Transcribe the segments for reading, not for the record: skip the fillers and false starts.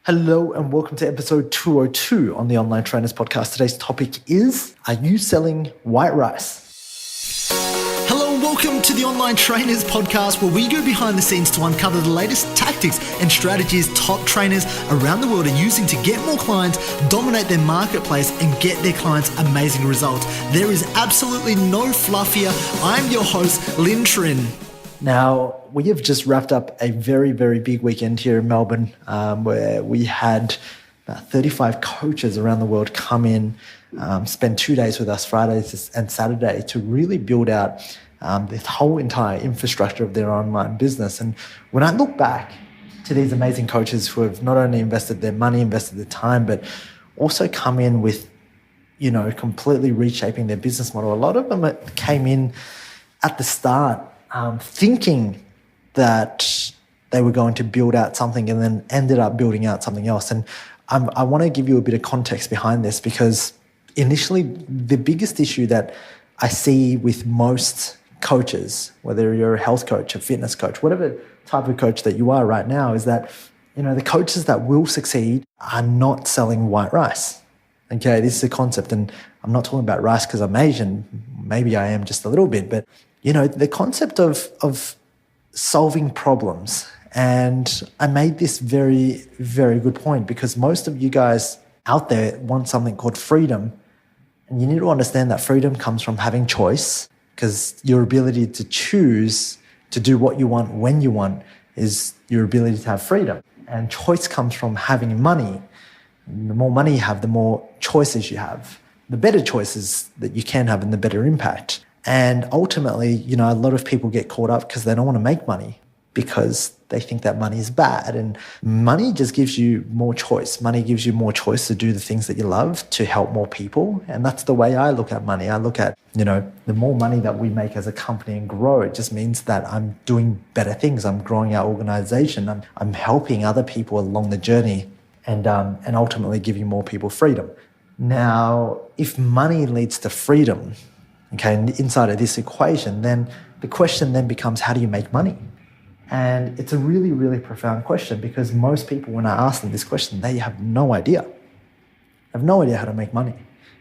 Hello and welcome to episode 202 on the Online Trainers Podcast. Today's topic is, are you selling white rice? Hello and welcome to the Online Trainers Podcast, where we go behind the scenes to uncover the latest tactics and strategies top trainers around the world are using to get more clients, dominate their marketplace, and get their clients amazing results. There is absolutely no fluff here. I'm your host, Linh. Now, we have just wrapped up a very, very big weekend here in Melbourne where we had about 35 coaches around the world come in, spend 2 days with us, Friday and Saturday, to really build out this whole entire infrastructure of their online business. And when I look back to these amazing coaches who have not only invested their money, invested their time, but also come in with, completely reshaping their business model, a lot of them came in at the start thinking that they were going to build out something and then ended up building out something else. And I want to give you a bit of context behind this, because initially the biggest issue that I see with most coaches, whether you're a health coach, a fitness coach, whatever type of coach that you are right now, is that, the coaches that will succeed are not selling white rice. Okay, this is a concept, and I'm not talking about rice because I'm Asian. Maybe I am just a little bit, but the concept of solving problems. And I made this very, very good point, because most of you guys out there want something called freedom. And you need to understand that freedom comes from having choice, because your ability to choose to do what you want when you want is your ability to have freedom. And choice comes from having money. And the more money you have, the more choices you have. The better choices that you can have and the better impact. And ultimately, a lot of people get caught up because they don't want to make money, because they think that money is bad. And money just gives you more choice. Money gives you more choice to do the things that you love, to help more people. And that's the way I look at money. I look at, the more money that we make as a company and grow, it just means that I'm doing better things. I'm growing our organization. I'm helping other people along the journey and ultimately giving more people freedom. Now, if money leads to freedom, okay, and inside of this equation, then the question then becomes, how do you make money? And it's a really, really profound question, because most people, when I ask them this question, they have no idea. They have no idea how to make money.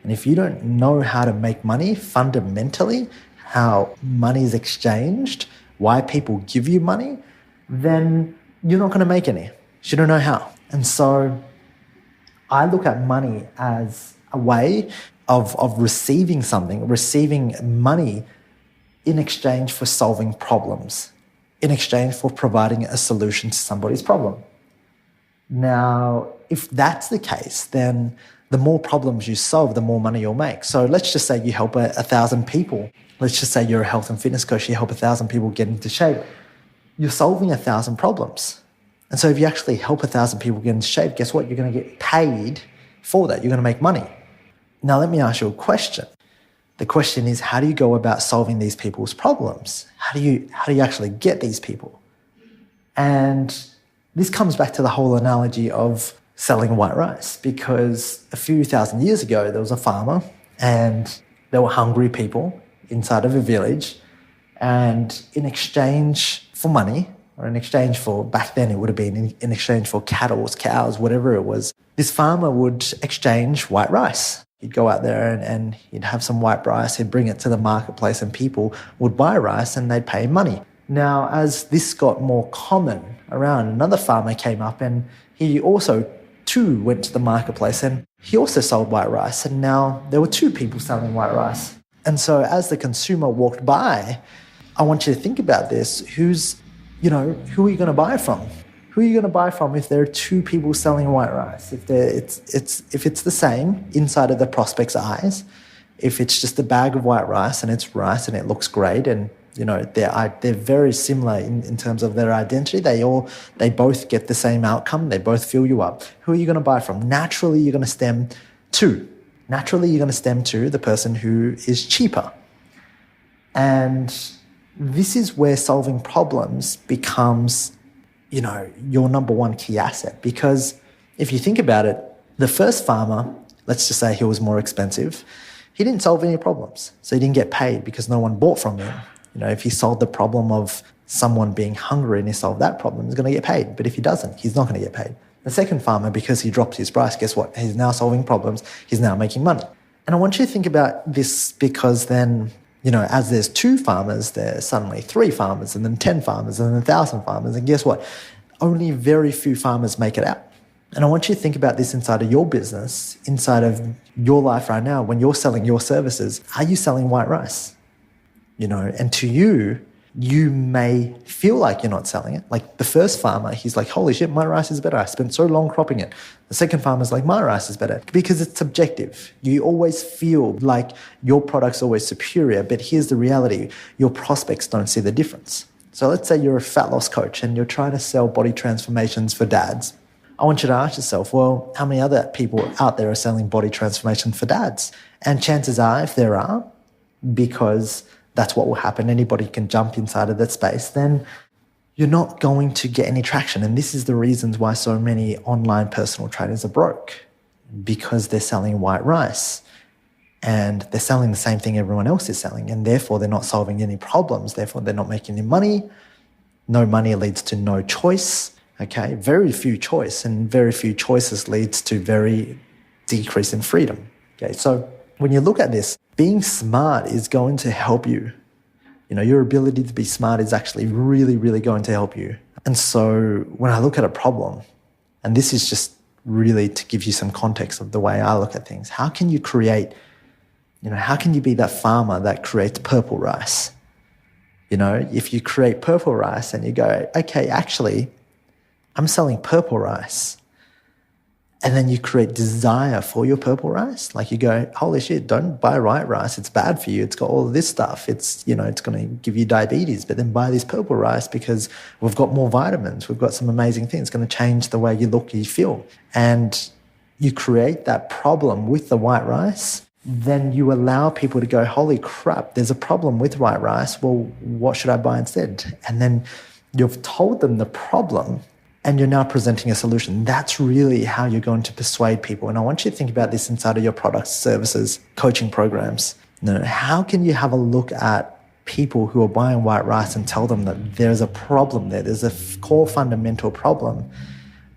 And if you don't know how to make money fundamentally, how money is exchanged, why people give you money, then you're not going to make any. You don't know how. And so I look at money as a way of receiving something, receiving money in exchange for solving problems, in exchange for providing a solution to somebody's problem. Now, if that's the case, then the more problems you solve, the more money you'll make. So let's just say you help 1,000 people. Let's just say you're a health and fitness coach, you help 1,000 people get into shape. You're solving 1,000 problems. And so if you actually help 1,000 people get into shape, guess what? You're going to get paid for that. You're going to make money. Now, let me ask you a question. The question is, how do you go about solving these people's problems? How do you actually get these people? And this comes back to the whole analogy of selling white rice, because a few thousand years ago, there was a farmer and there were hungry people inside of a village. And in exchange for money, or in exchange for, back then it would have been in exchange for cattle, cows, whatever it was, this farmer would exchange white rice. He'd go out there and he'd have some white rice, he'd bring it to the marketplace, and people would buy rice and they'd pay him money. Now, as this got more common around, another farmer came up and he also too went to the marketplace and he also sold white rice. And now there were two people selling white rice. And so as the consumer walked by, I want you to think about this. Who are you going to buy from? Who are you going to buy from if there are two people selling white rice? If it's the same inside of the prospect's eyes, if it's just a bag of white rice and it's rice and it looks great, and they're very similar in terms of their identity. They both get the same outcome. They both fill you up. Who are you going to buy from? Naturally, you're going to stem to. Naturally, you're going to stem to the person who is cheaper. And this is where solving problems becomes your number one key asset. Because if you think about it, the first farmer, let's just say he was more expensive, he didn't solve any problems. So he didn't get paid because no one bought from him. If he solved the problem of someone being hungry and he solved that problem, he's going to get paid. But if he doesn't, he's not going to get paid. The second farmer, because he dropped his price, guess what? He's now solving problems. He's now making money. And I want you to think about this because then, as there's 2 farmers, there's suddenly 3 farmers and then 10 farmers and then 1,000 farmers. And guess what? Only very few farmers make it out. And I want you to think about this inside of your business, inside of your life right now, when you're selling your services. Are you selling white rice? And to you, you may feel like you're not selling it. Like the first farmer, he's like, holy shit, my rice is better. I spent so long cropping it. The second farmer's like, my rice is better, because it's subjective. You always feel like your product's always superior, but here's the reality. Your prospects don't see the difference. So let's say you're a fat loss coach and you're trying to sell body transformations for dads. I want you to ask yourself, well, how many other people out there are selling body transformation for dads? And chances are, if there are, because that's what will happen, anybody can jump inside of that space, then you're not going to get any traction. And this is the reasons why so many online personal trainers are broke, because they're selling white rice and they're selling the same thing everyone else is selling, and therefore they're not solving any problems. Therefore, they're not making any money. No money leads to no choice. Okay, very few choice, and very few choices leads to very decrease in freedom. Okay, so when you look at this, being smart is going to help you. Your ability to be smart is actually really, really going to help you. And so when I look at a problem, and this is just really to give you some context of the way I look at things, how can you create, how can you be that farmer that creates purple rice? If you create purple rice and you go, okay, actually, I'm selling purple rice. And then you create desire for your purple rice. Like you go, holy shit, don't buy white rice. It's bad for you. It's got all of this stuff. It's going to give you diabetes. But then buy this purple rice because we've got more vitamins. We've got some amazing things. It's going to change the way you look, you feel. And you create that problem with the white rice. Then you allow people to go, holy crap, there's a problem with white rice. Well, what should I buy instead? And then you've told them the problem, and you're now presenting a solution. That's really how you're going to persuade people. And I want you to think about this inside of your products, services, coaching programs. How can you have a look at people who are buying white rice and tell them that there's a problem there, there's a core fundamental problem,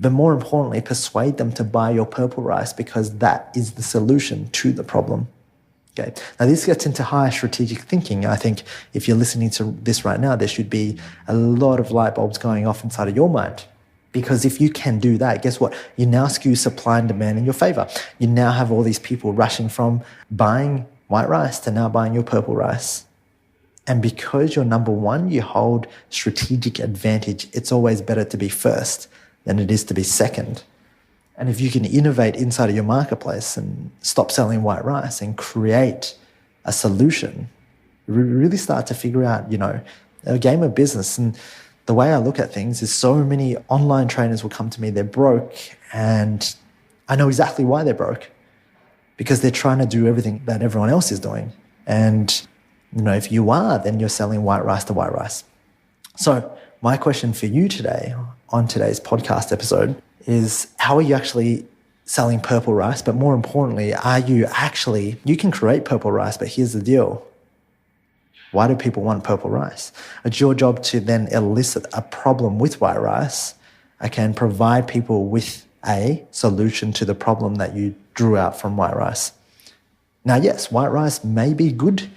but more importantly, persuade them to buy your purple rice because that is the solution to the problem. Okay. Now, this gets into higher strategic thinking. I think if you're listening to this right now, there should be a lot of light bulbs going off inside of your mind. Because if you can do that, guess what? You now skew supply and demand in your favor. You now have all these people rushing from buying white rice to now buying your purple rice. And because you're number one, you hold strategic advantage. It's always better to be first than it is to be second. And if you can innovate inside of your marketplace and stop selling white rice and create a solution, you really start to figure out, a game of business. And the way I look at things is so many online trainers will come to me, they're broke, and I know exactly why they're broke, because they're trying to do everything that everyone else is doing. And, if you are, then you're selling white rice to white rice. So my question for you today on today's podcast episode is, how are you actually selling purple rice? But more importantly, you can create purple rice, but here's the deal. Why do people want purple rice? It's your job to then elicit a problem with white rice, and provide people with a solution to the problem that you drew out from white rice. Now, yes, white rice may be good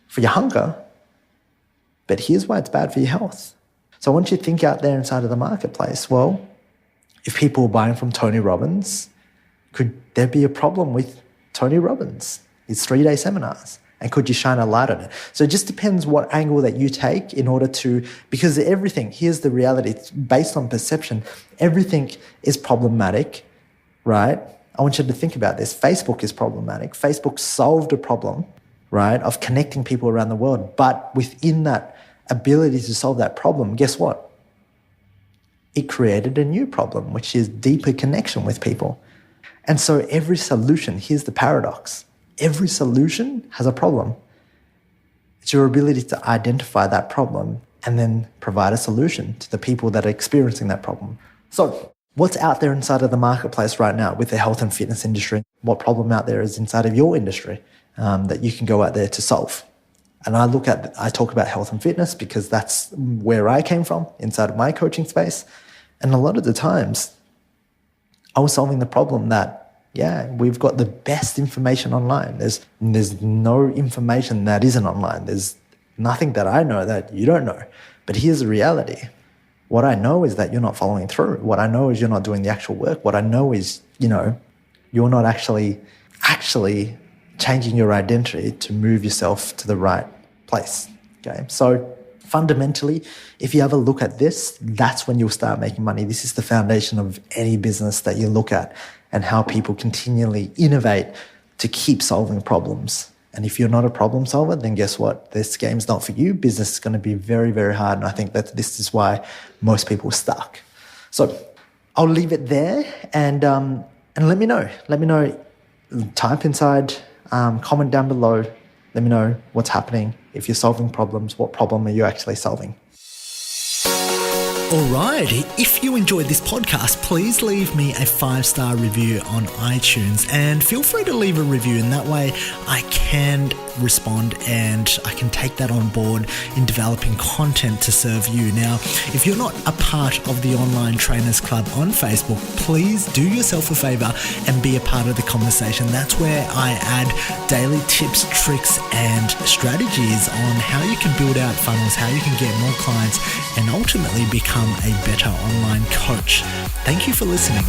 for your hunger, but here's why it's bad for your health. So I want you to think out there inside of the marketplace. Well, if people are buying from Tony Robbins, could there be a problem with Tony Robbins, his 3-day seminars? And could you shine a light on it? So it just depends what angle that you take in order to, because everything, here's the reality, it's based on perception. Everything is problematic, right? I want you to think about this. Facebook is problematic. Facebook solved a problem, right, of connecting people around the world. But within that ability to solve that problem, guess what? It created a new problem, which is deeper connection with people. And so every solution, here's the paradox. Every solution has a problem. It's your ability to identify that problem and then provide a solution to the people that are experiencing that problem. So what's out there inside of the marketplace right now with the health and fitness industry? What problem out there is inside of your industry that you can go out there to solve? And I talk about health and fitness because that's where I came from inside of my coaching space. And a lot of the times, I was solving the problem that, yeah, we've got the best information online. There's no information that isn't online. There's nothing that I know that you don't know. But here's the reality. What I know is that you're not following through. What I know is you're not doing the actual work. What I know is, you're not actually changing your identity to move yourself to the right place. Okay. So fundamentally, if you have a look at this, that's when you'll start making money. This is the foundation of any business that you look at, and how people continually innovate to keep solving problems. And if you're not a problem solver, then guess what? This game's not for you. Business is going to be very, very hard. And I think that this is why most people are stuck. So I'll leave it there, and let me know. Let me know. Type inside, comment down below. Let me know what's happening. If you're solving problems, what problem are you actually solving? Alright, if you enjoyed this podcast, please leave me a 5-star review on iTunes, and feel free to leave a review, and that way I can respond and I can take that on board in developing content to serve you. Now, if you're not a part of the Online Trainers Club on Facebook, please do yourself a favor and be a part of the conversation. That's where I add daily tips, tricks, and strategies on how you can build out funnels, how you can get more clients, and ultimately become a better online coach. Thank you for listening.